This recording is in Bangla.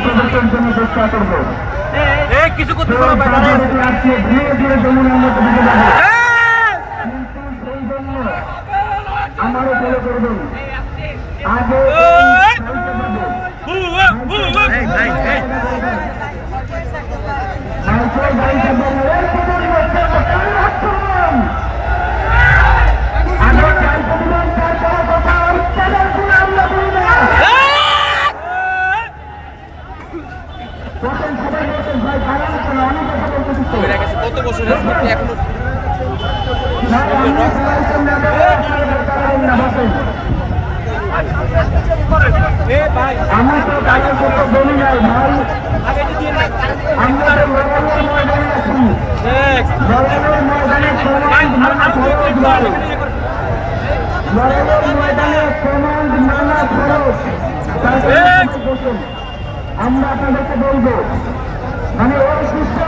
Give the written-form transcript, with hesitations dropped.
প্রদর্শন জন্য চেষ্টা করবো কিছু করতে পারো ধীরে ধীরে যমুনার মধ্যে ঢুকে যাবে কিন্তু সেই জন্য আমারও ফলো করবেন আগে কত বছর এখনো আমি তো তাদের কথা বলি নাই ভাই আমরা লড়াইয়ের ময়দানে আছি লড়াইয়ের ময়দানে লড়াইয়ের ময়দানে কমান্ড মানা খরচ আমরা আপনাদেরকে বলবো মানে ওই সুস্থ